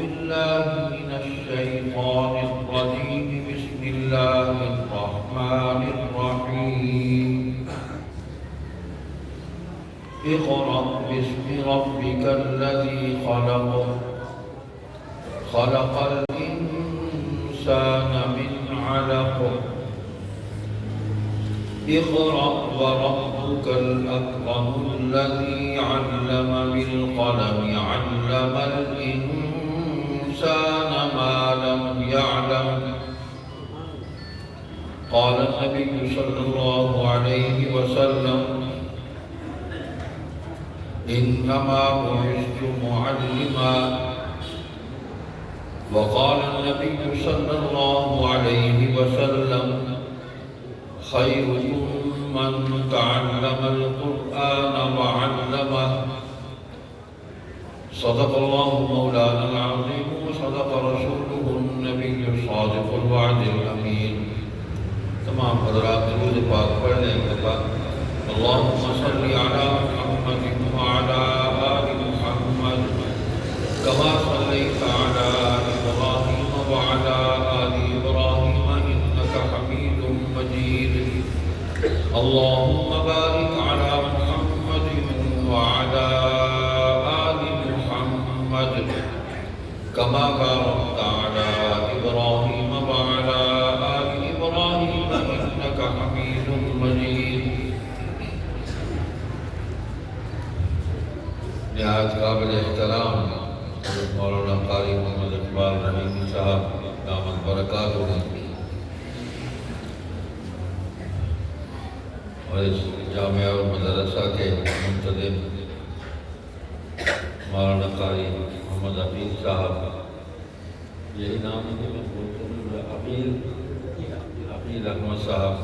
بالله من الشيطان الرجيم. بسم الله الرحمن الرحيم. اقرأ باسم ربك الذي خلق. خلق الإنسان من علق. اقرأ وربك الأكرم الذي علم بالقلم. علم الإنسان ما لم يعلم. قال النبي صلى الله عليه وسلم: إنما بعثت معلما. وقال النبي صلى الله عليه وسلم: خيركم من تعلم القرآن وعلمه. صدق الله مولانا العظيم وصدق رسوله النبي الصادق الوعد الأمين. تمام حضرات درود پاک پڑھ لیں کے بعد اللهم صل على محمد وعلى آل محمد كما صليت على إبراهيم وعلى آل إبراهيم إنك حميد مجيد. اللهم بارك على محمد وعلى آل محمد كما باركت على إبراهيم وعلى آل إبراهيم إنك حميد مجيد. نہایت قابل احترام مولانا قاری محمد اقبال رحیمی صاحب دامت برکاتہ اور اس جامعہ اور مدرسہ کے منتظم مولانا قاری محمد حفیظ صاحب، یہی نام ہے میں بولتا ہوں، حفیظ احمد صاحب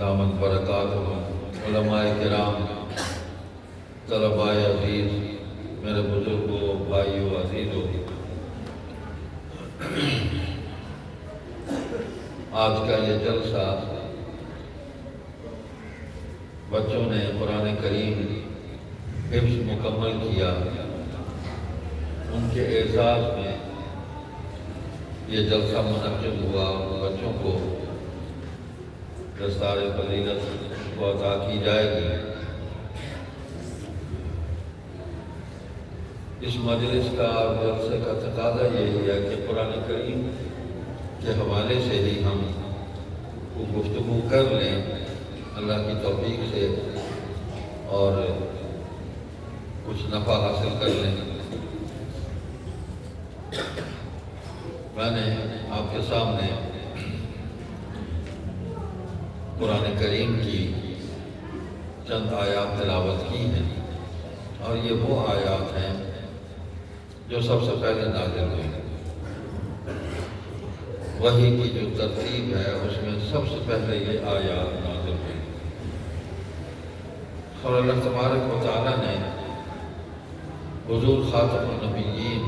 دامت برکاتہ، علماء کرام، طلباء عزیز، میرے بزرگوں، بھائیوں، عزیزوں، آج کا یہ جلسہ بچوں نے قرآن کریم حفظ مکمل کیا، ان کے اعزاز میں یہ جلسہ منعقد ہوا. بچوں کو دستار فضیلت کو عطا کی جائے گی. اس مجلس کا اور جلسے کا تقاضا یہی ہے کہ قرآن کریم کے حوالے سے ہی ہم کو گفتگو کر لیں اللہ کی توفیق سے اور کچھ نفع حاصل کر لیں. میں نے آپ کے سامنے قرآن کریم کی چند آیات تلاوت کی ہیں اور یہ وہ آیات ہیں جو سب سے پہلے نازل ہوئی. وحی کی جو ترتیب ہے اس میں سب سے پہلے یہ آیات نازل ہوئی اور اللہ تبارک و تعالیٰ نے حضور خاتم النبیین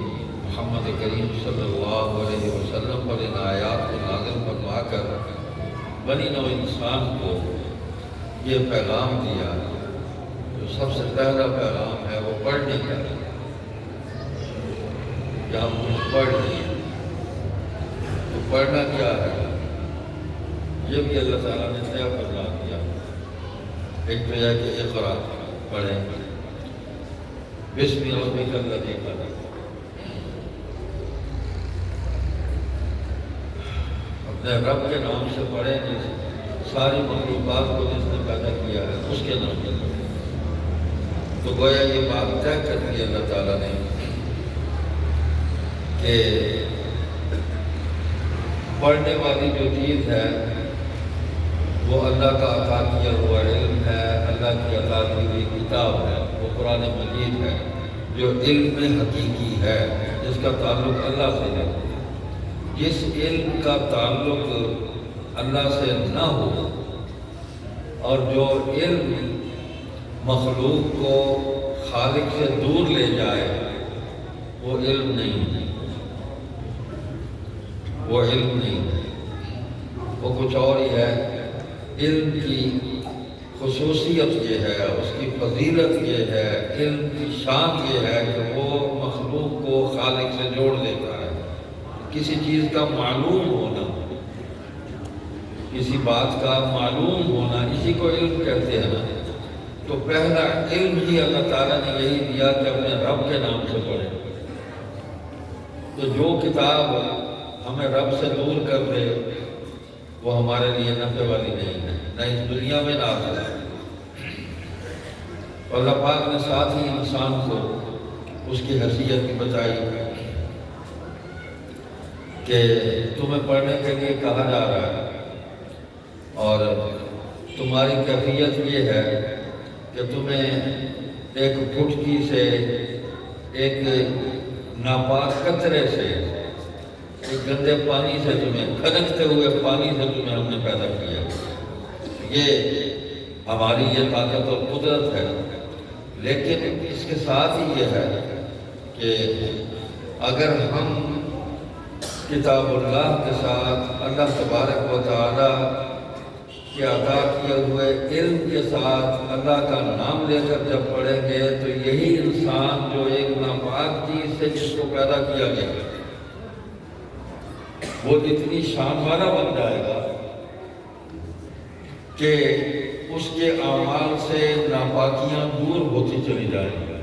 محمد کریم صلی اللہ علیہ وسلم پر ان آیات کو نازل فرما کر بنی نوع انسان کو یہ پیغام دیا. جو سب سے پہلا پیغام ہے وہ پڑھنے کا ہے کہ ہم کچھ پڑھ لیں. تو پڑھنا کیا ہے یہ بھی اللہ تعالیٰ نے طے فرما دیا. ایک تو یہ کہ اقرا پڑھیں، بسم ربک الذی خلق، اپنے رب کے نام سے پڑھیں جس ساری مخلوقات کو جس نے پیدا کیا ہے اس کے نام سے پڑھیں. تو گویا یہ بات طے کر دی اللہ تعالیٰ نے کہ پڑھنے والی جو چیز ہے وہ اللہ کا عطا کیا ہوا علم ہے، اللہ کی عطا کی ہوئی کتاب ہے، وہ قرآن مجید ہے جو علم حقیقی ہے جس کا تعلق اللہ سے ہے. جس علم کا تعلق اللہ سے نہ ہو اور جو علم مخلوق کو خالق سے دور لے جائے وہ علم نہیں ہے، وہ علم نہیں ہے، وہ کچھ اور ہی ہے. علم کی خصوصیت یہ ہے، اس کی فضیلت یہ ہے، علم کی شان یہ ہے کہ وہ مخلوق کو خالق سے جوڑ دیتا ہے۔ کسی چیز کا معلوم ہونا، کسی بات کا معلوم ہونا، اسی کو علم کہتے ہیں نا۔ تو پہلا علم ہی اللہ تعالیٰ نے یہی دیا کہ اپنے رب کے نام سے پڑھیں۔ تو جو کتاب ہمیں رب سے دور کر دے وہ ہمارے لیے نفع والی نہیں ہے، نہ اس دنیا میں نہ آخرت میں۔ اللہ پاک نے ساتھ ہی انسان کو اس کی حیثیت بھی بتائی کہ تمہیں پڑھنے کے لیے کہا جا رہا ہے، اور تمہاری کیفیت یہ ہے کہ تمہیں ایک پھٹکی سے، ایک ناپاک قطرے سے، ایک گندے پانی سے، تمہیں کھنکتے ہوئے پانی سے تمہیں ہم نے پیدا کیا۔ یہ ہماری یہ طاقت اور قدرت ہے، لیکن اس کے ساتھ ہی یہ ہے کہ اگر ہم کتاب اللہ کے ساتھ اللہ تبارک و تعالی کے عطا کیے ہوئے علم کے ساتھ اللہ کا نام لے کر جب پڑھیں گے تو یہی انسان جو ایک ناپاک چیز سے جس کو پیدا کیا گیا وہ اتنی شان والا بن جائے گا کہ اس کے اعمال سے ناپاکیاں دور ہوتی چلی جائیں گی،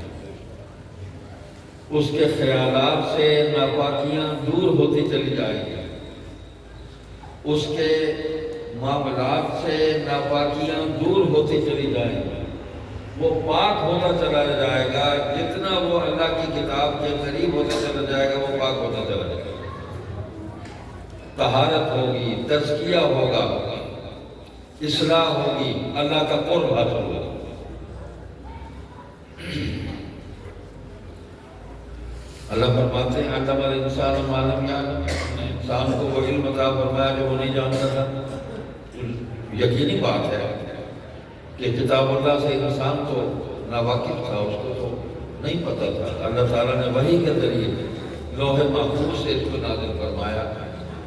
اس کے خیالات سے ناپاکیاں دور ہوتی چلی جائیں گی، اس کے معاملات سے ناپاکیاں دور ہوتی چلی جائیں گی، وہ پاک ہوتا چلا جائے گا۔ جتنا وہ اللہ کی کتاب کے قریب ہوتا چلا جائے گا وہ پاک ہوتا چلا جائے گا۔ طہارت ہوگی، تزکیہ ہوگا، اصلاح ہوگی، اللہ کا قرب حاصل ہوگا۔ اللہ فرماتے ہیں علم الانسان ما لم یعلم، انسان کو وہ علم عطا فرمایا جو وہ نہیں جانتا تھا۔ یقینی بات ہے کہ کتاب اللہ سے انسان تو ناواقف تھا، اس کو تو نہیں پتہ تھا۔ اللہ تعالیٰ نے وحی کے ذریعے لوح محفوظ سے اس کو نازل فرمایا،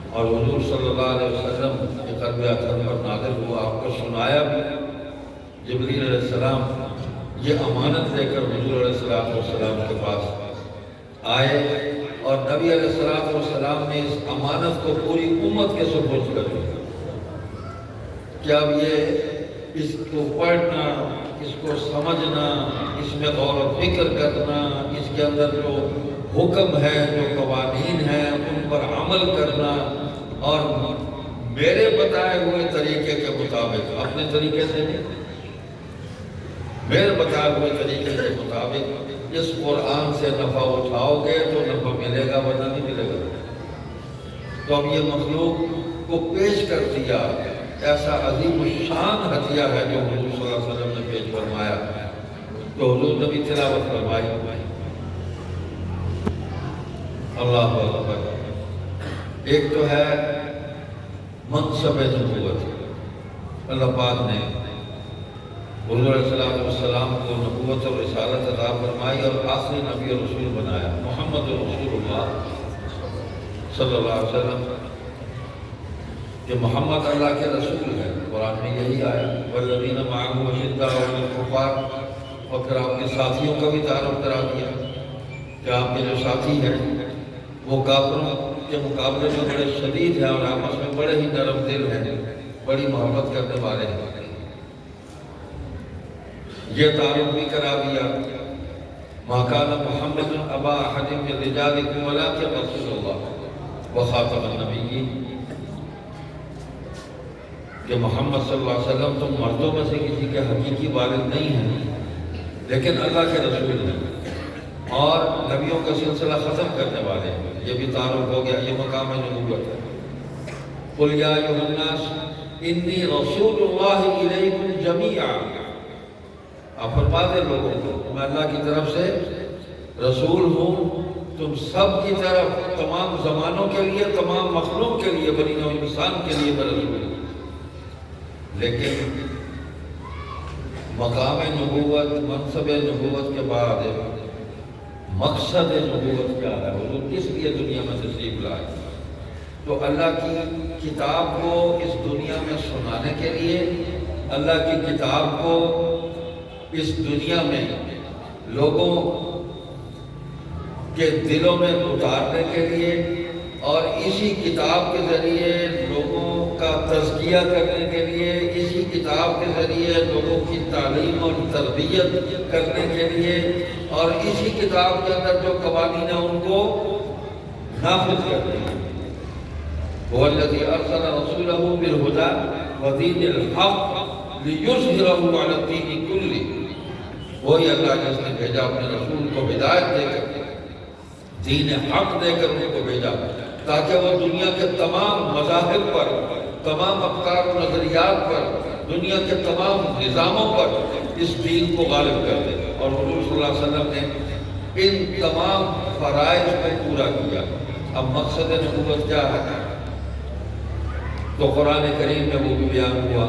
اور حضور صلی اللہ علیہ وسلم کے قلب اطہر پر نازل ہوا، آپ کو سنایا بھی۔ جبریل علیہ السلام یہ امانت لے کر حضور علیہ السلام کے پاس آئے، اور نبی علیہ السلام نے اس امانت کو پوری امت کے سپرد کر دیا کہ اب یہ اس کو پڑھنا، اس کو سمجھنا، اس میں غور و فکر کرنا، اس کے اندر جو حکم ہے، جو قوانین ہیں ان پر عمل کرنا، اور میرے بتائے ہوئے طریقے کے مطابق، اپنے طریقے سے نہیں، میرے بتائے ہوئے طریقے کے مطابق اس قرآن سے نفع اٹھاؤ گے تو نفع ملے گا، ورنہ نہیں ملے گا۔ تو اب یہ مخلوق کو پیش کر دیا، ایسا عظیم الشان ہدیہ ہے جو حضور صلی اللہ علیہ وسلم نے پیش فرمایا۔ تو حضور نے بھی تلاوت فرمائی، اللہ اکبر۔ ایک تو ہے منصب نبوت، اللہ پاک نے حضور علیہ السلام کو نبوت اور رسالت عطا فرمائی اور آخری نبی اور رسول بنایا، محمد رسول اللہ صلی اللہ علیہ وسلم، کہ محمد اللہ کے رسول ہے۔ قرآن میں یہی آیا والذین معہ اشداء علی الکفار، اور پھر آپ کے ساتھیوں کا بھی تعارف کرا دیا کہ آپ کے جو ساتھی ہیں وہ کافروں کے مقابلے میں بڑے شدید ہیں اور آپس میں بڑے ہی نرم دل ہیں، بڑی محبت کرنے والے ہیں۔ یہ تعارف بھی کرا دیا، ما کان محمد ابا احد من رجالکم ولکن رسول اللہ وخاتم النبیین، کہ محمد صلی اللہ علیہ وسلم تم مردوں میں سے کسی کے حقیقی والد نہیں ہیں لیکن اللہ کے رسول ہیں اور نبیوں کا سلسلہ ختم کرنے والے ہیں۔ یہ بھی تعارف ہو گیا، یہ مقام نبوت ہے۔ قل یا ایھا الناس انی رسول اللہ الیکم جمیعا، آپ فرما دیں لوگوں کو میں اللہ کی طرف سے رسول ہوں تم سب کی طرف، تمام زمانوں کے لیے، تمام مخلوق کے لیے، بنی نوع انسان کے لیے میں رسول ہوں۔ لیکن مقام نبوت، منصب نبوت کے بعد مقصد نبوت کیا ہے، حضور کس لیے دنیا میں تشریف لائے؟ تو اللہ کی کتاب کو اس دنیا میں سنانے کے لیے، اللہ کی کتاب کو اس دنیا میں لوگوں کے دلوں میں اتارنے کے لیے اور اسی کتاب کے ذریعے لوگوں کا تزکیہ کرنے کے لیے، اسی کتاب کے ذریعے لوگوں کی تعلیم اور تربیت کرنے کے لیے، اور اسی کتاب کے اندر جو قوانین ہیں ان کو نافذ کرنے کے لیے۔ هو الذي أرسل رسوله بالهدى ودين الحق ليظهره على الدين كله۔ وہی اللہ جس نے بھیجا اپنے رسول کو ہدایت دے کر، دین حق دے کر ان کو بھیجا تاکہ وہ دنیا کے تمام مذاہب پر، تمام افکار و نظریات پر، دنیا کے تمام نظاموں پر اس دین کو غالب کر دے۔ اور حضور صلی اللہ علیہ وسلم نے ان تمام فرائض کو پورا کیا۔ اب مقصد نبوت کیا ہے تو قرآن کریم میں وہ بھی بیان ہوا۔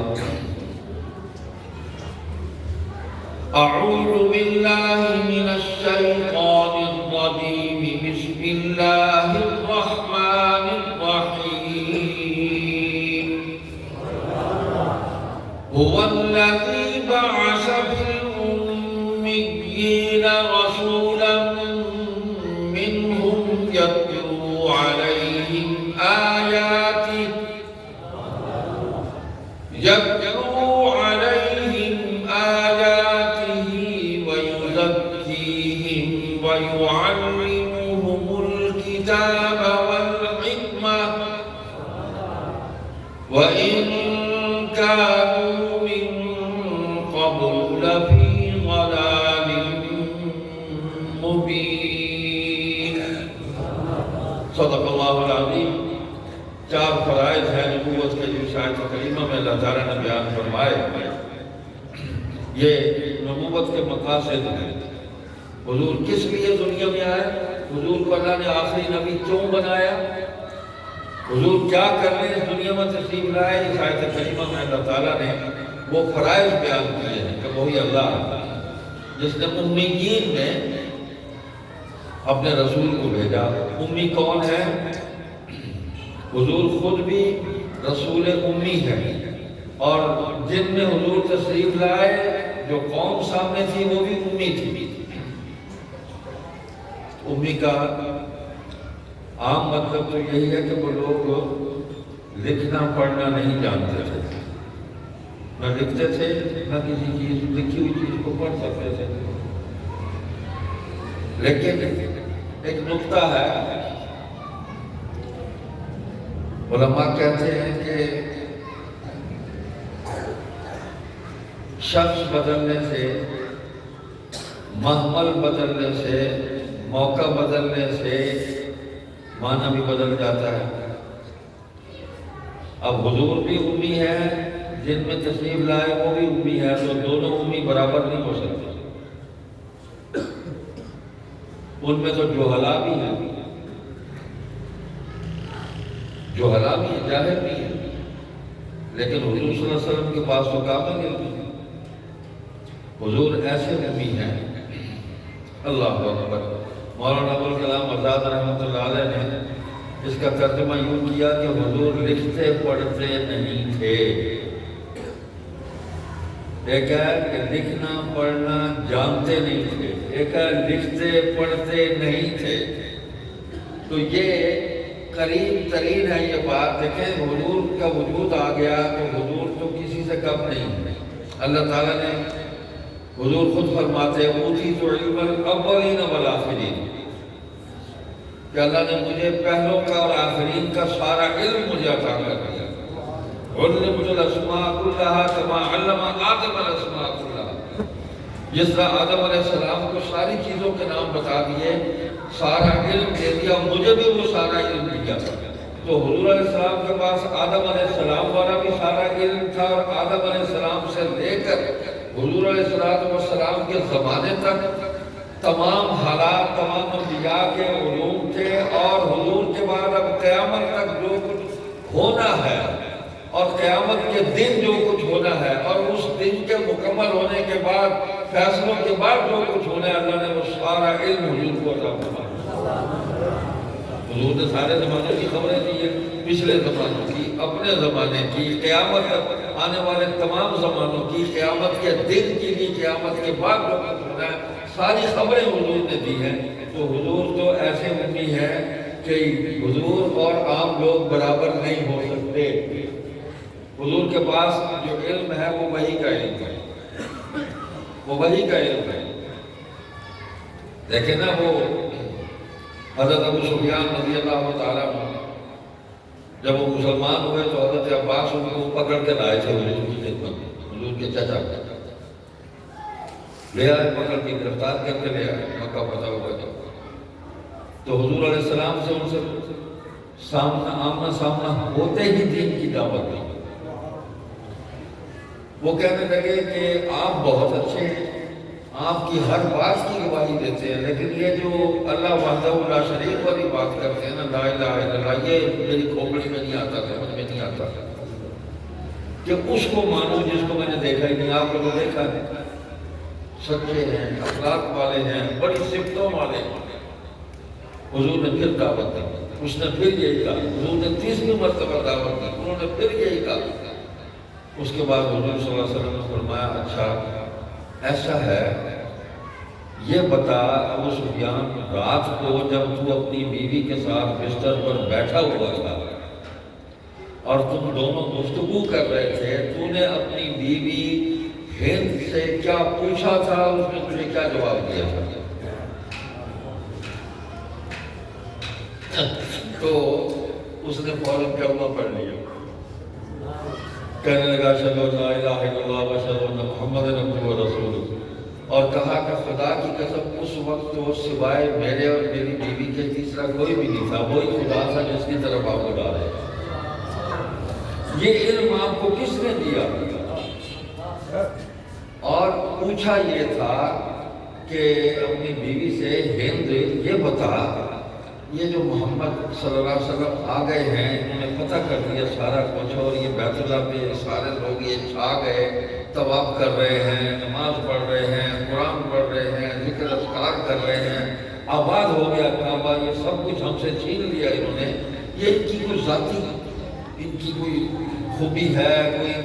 اعوذ باللہ من الشیطان الرجیم، بسم اللہ الرحمن الرحیم۔ هو الذی بعث فی الأمیین رسولا منہم یتلو علیہم آیاتہ ويزكيهم ويعلمهم الكتاب والحكمة وإن كانوا من قبل لفي ضلال مبين۔ صدق اللہ العظیم۔ چار فرائض ہیں نبوت کے جو آیت کریمہ میں اللہ تعالیٰ نے بیان فرمائے۔ یہ نبوت کے مقاصد ہیں۔ حضور کس لیے دنیا میں آئے؟ حضور کو اللہ نے آخری نبی کیوں بنایا؟ حضور کیا کرنے اس دنیا میں تشریف لائے؟ اس آیت کریمہ میں اللہ تعالیٰ نے وہ فرائض بیان کیے ہیں کہ وہی اللہ جس نے امیین میں اپنے رسول کو بھیجا۔ امی کون ہے؟ حضور خود بھی رسول امی ہے، اور جن میں حضور تشریف لائے جو قوم سامنے تھی وہ بھی امی تھی۔ امی کا عام مطلب تو یہی ہے کہ وہ لوگ لکھنا پڑھنا نہیں جانتے تھے، نہ لکھتے تھے نہ کسی چیز لکھی ہوئی چیز کو پڑھ سکتے تھے۔ لیکن ایک نقطہ ہے، علماء کہتے ہیں کہ شخص بدلنے سے، محمل بدلنے سے، موقع بدلنے سے معنی بھی بدل جاتا ہے۔ اب حضور بھی امی ہے، جن میں تشریف لائے وہ بھی امی ہے، تو دونوں امی برابر نہیں ہو سکتے۔ ان میں تو جوہلا بھی ہیں، جوہلا بھی ہے، جاہل بھی ہے، لیکن حضور صلی اللہ علیہ وسلم کے پاس تو کامل ہے۔ حضور ایسے نبی ہیں۔ اللہ اکبر۔ مولانا ابوالکلام آزاد رحمۃ اللہ علیہ نے اس کا ترجمہ یوں کیا کہ حضور لکھتے پڑھتے نہیں تھے۔ ایک ہے کہ لکھنا پڑھنا جانتے نہیں تھے، ایک ہے لکھتے پڑھتے نہیں تھے۔ تو یہ قریب ترین ہے یہ بات۔ دیکھیں حضور کا وجود آ گیا تو حضور تو کسی سے کم نہیں۔ اللہ تعالیٰ نے، حضور خود فرماتے ہیں اوتیت علم الاولین والآخرین، کہ اللہ نے مجھے پہلوں کا اور آخرین کا سارا علم مجھے عطا کر دیا۔ علمت الاسماء کلھا کما علم آدم الاسماء کلھا، جس طرح آدم علیہ السلام کو ساری چیزوں کے نام بتا دیے، سارا علم دے دیا، مجھے بھی وہ سارا علم دیا۔ تو حضور علیہ السلام کے پاس آدم علیہ السلام والا بھی سارا علم تھا، اور آدم علیہ السلام سے لے کر حضور علیہ السلام کے زمانے تک تمام حالات، تمام انبیاء کے علوم تھے، اور حضور کے بعد اب قیامت تک جو کچھ ہونا ہے اور قیامت کے دن جو کچھ ہونا ہے اور اس دن کے مکمل ہونے کے بعد، فیصلوں کے بعد جو کچھ ہونا ہے، اللہ نے وہ سارا علم حضور کو عطا فرمایا۔ حضور نے سارے زمانے کی خبریں دی ہیں، پچھلے زمانوں کی، اپنے زمانے کی، قیامت تک آنے والے تمام زمانوں کی، قیامت کے دن کی بھی، قیامت کے بعد جو کچھ ہونا ہے، ساری خبریں حضور نے دی ہیں۔ تو حضور تو ایسے امی ہے کہ حضور اور عام لوگ برابر نہیں ہو سکتے۔ حضور کے پاس جو علم ہے وہ وحی کا علم ہے، وہ وحی کا علم ہے۔ دیکھیں نا وہ حضرت ابو سفیان رضی اللہ تعالیٰ عنہ جب وہ مسلمان ہوئے تو حضرت عباس ان کو پکڑ کے لائے تھے حضور کی خدمت میں، حضور کے چچا لے آئے، پکڑ کے گرفتار کر کے لے آئے مکہ فتح ہوا تو حضور علیہ السلام سے ان سے آمنا سامنا ہوتے ہی دین کی دعوت دی۔ وہ کہنے لگے کہ آپ بہت اچھے ہیں، آپ کی ہر بات کی گواہی دیتے ہیں، لیکن یہ جو اللہ وحدہ لا شریک والی بات کرتے ہیں نا، لا الہ الا اللہ، یہ میری کھوپڑی میں نہیں آتا، سمجھ میں نہیں آتا کہ اس کو مانو جس کو میں نے دیکھا ہی نہیں۔ آپ کو تو دیکھا ہے، سچے ہیں، اخلاق والے ہیں، بڑی صفتوں والے ہیں۔ حضور نے پھر دعوت دی، اس نے پھر یہی کہا، حضور نے تیسری مرتبہ دعوت دی، انہوں نے پھر یہی کہا۔ اس کے بعد حضور صلی اللہ علیہ وسلم نے فرمایا اچھا ایسا ہے، یہ بتا ابو سفیان، رات کو جب تو اپنی بیوی کے ساتھ بستر پر بیٹھا ہوا تھا اور تم دونوں گفتگو کر رہے تھے، تو نے اپنی بیوی ہند سے کیا پوچھا تھا، اس نے تجھے کیا جواب دیا تھا؟ تو اس نے فوراً کلمہ پڑھ لیا، کہنے لگا اشہد ان لا الہ الا اللہ واشہد ان محمد عبدہ ورسولہ، اور کہا کہ خدا کی قسم اس وقت تو سوائے میرے اور میری بیوی کے تیسرا کوئی بھی نہیں تھا، وہی خدا تھا جس کی طرف آپ بلا رہے ہیں۔ یہ علم آپ کو کس نے دیا؟ اور پوچھا یہ تھا کہ اپنی بیوی سے، ہند یہ بتا، یہ جو محمد صلی اللہ علیہ وسلم آ گئے ہیں، انہوں نے فتح کر دیا سارا کچھ، اور یہ بیت اللہ پہ سارے لوگ یہ چھا گئے، طواف کر رہے ہیں، نماز پڑھ رہے ہیں، قرآن پڑھ رہے ہیں، ذکر اذکار کر رہے ہیں، آباد ہو گیا کعبہ، یہ سب کچھ ہم سے چھین لیا انہوں نے، یہ ان کی کوئی ذاتی، ان کی کوئی خوبی ہے، کوئی